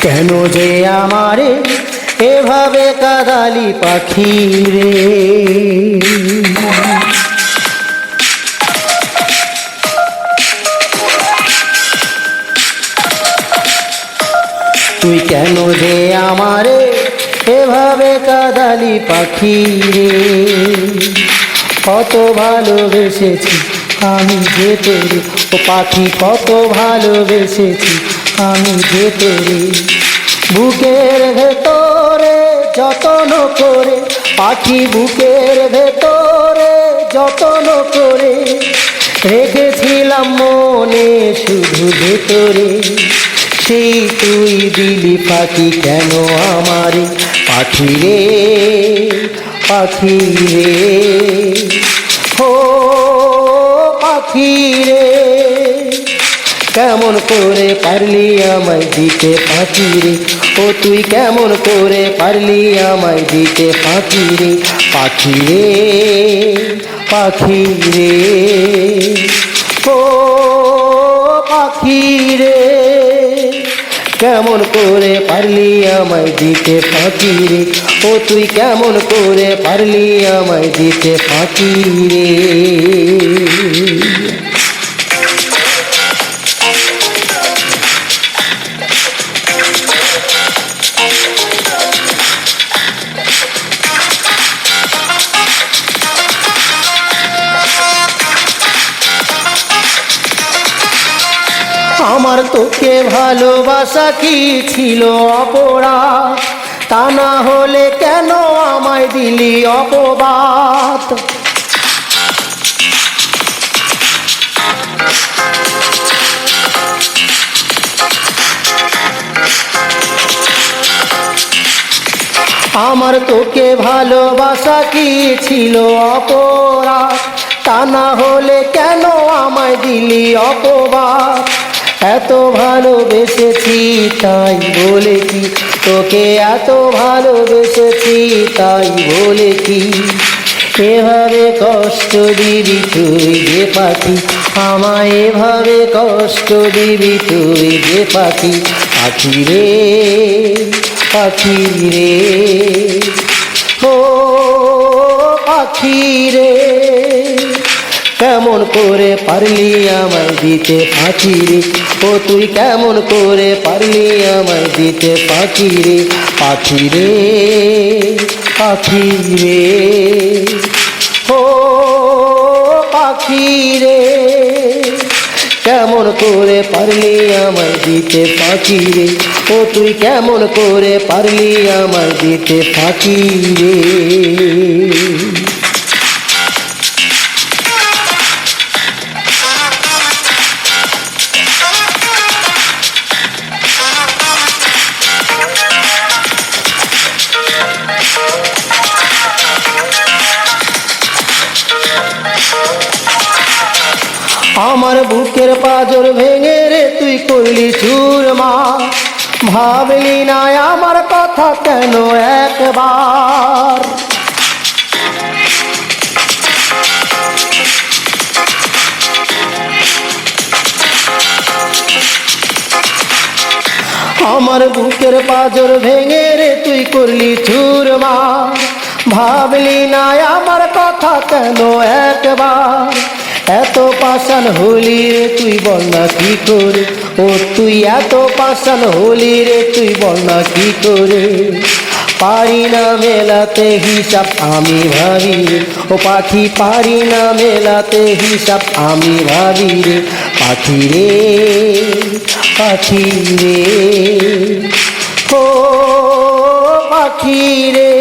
কেন যে আমারে এভাবে কাঁদালি পাখি রে, তুই কেন যে আমারে এভাবে কাঁদালি পাখি রে। কত ভালোবেসেছি আমি যে তোরে, ও পাখি কত ভালোবেসেছি আমি যে তোরে। বুকের ভেতরে যত্ন করে পাখি, বুকের ভেতরে যত্ন করে রেখেছিলাম মনে শুধু ভেতরে। সেই তুই দিলি পাখি কেন আমারে পাখি রে, পাখি রে, ও পাখি রে। কেমন করে পারলি আমায় দিতে পাখি রে, ও তুই কেমন করে পারলি আমায় দিতে পাখি রে, পাখি রে, পাখি রে, ও পাখি রে। কেমন করে পারলি আমায় দিতে পাখি রে, ও তুই কেমন করে পারলি আমায় দিতে পাখি রে। আমার তোকে ভালোবাসা কি ছিল অপরাধ, তা না হলে কেন আমায় দিলি অপবাদ। আমার তোকে ভালোবাসা কি ছিল অপরাধ, তা না হলে কেন আমায় দিলি অপবাদ। এত ভালোবেসেছি তাই বলে কি, তোকে এত ভালোবেসেছি তাই বলে কি এভাবে কষ্ট দিবি তুই যে পাখি, আমায় এভাবে কষ্ট দিবি তুই যে পাখি, পাখি রে, পাখি রে, ও পাখি রে। কেমন করে পারলি আমায় দিতে পাখি রে, ও তুই কেমন করে পারলি আমায় দিতে পাখি রে, পাখি রে, পাখি রে, ও পাখি রে। কেমন করে পারলি আমায় দিতে পাখি রে, ও তুই কেমন করে পারলি আমায় দিতে পাখি রে। আমার বুকের পাঁজর ভেঙে রে তুই করলি চুরমার, ভাবলি না আমার কথা কেন একবার। আমার বুকের পাঁজর ভেঙে রে তুই করলি চুরমার, ভাবলি না আমার কথা কেন একবার। এত পাষাণ হলি রে তুই বল না কি করে, ও তুই এত পাষাণ হলি রে তুই বল না কি করে। পারি না মেলাতে হিসাব আমি ভাবি রে, ও পাখি পারি না মেলাতে হিসাব আমি ভাবি রে, পাখি রে, পাখি রে, ও পাখি রে।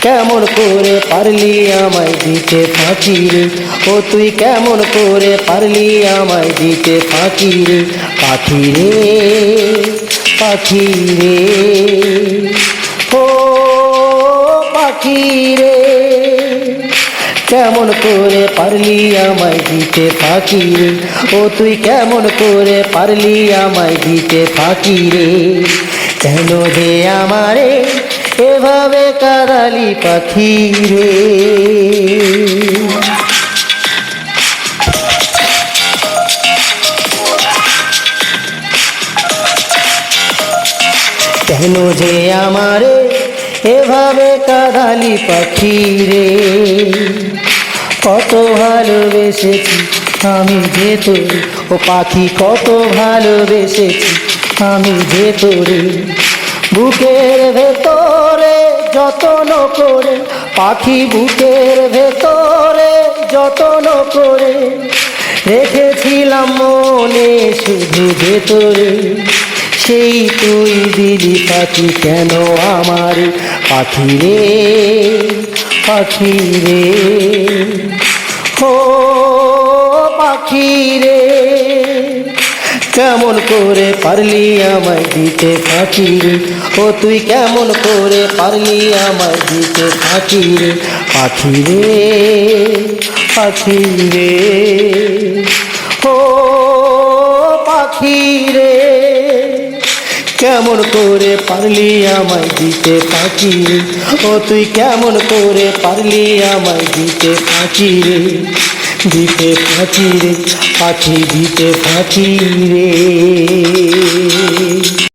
কেমন করে পারলি আমায় দিতে পাখি রে, ও তুই কেমন করে পারলি আমায় দিতে পাখি রে, পাখি রে, পাখি রে, ও পাখি রে। কেমন করে পারলি আমায় দিতে পাখি রে, ও তুই কেমন করে পারলি আমায় দিতে পাখি রে। কেন যে আমারে এভাবে কাঁদালি পাখি রে। দিলি পাখি রে, কত ভালোবেসেছি আমি যে তোরে, ও পাখি কত ভালোবেসেছি আমি যে তোরে। বুকের ভেতরে যতন করে পাখি, বুকের ভেতরে যতন করে রেখেছিলাম মনে শুধু ভেতরে, সেই তুই দিলি পাখি কেন আমার পাখি রে, পাখি রে, ও পাখি রে, কেমন করে পারলি আমায় দিতে পাখি রে, ও তুই কেমন করে পারলি আমায় দিতে পাখি রে, পাখি রে, পাখি রে, ও পাখি রে, কেমন করে পারলি আমায় দিতে পাখি রে, ও তুই কেমন করে পারলি আমায় দিতে পাখি রে, দিতে পাখি রে, পাখি দিতে পাখি রে।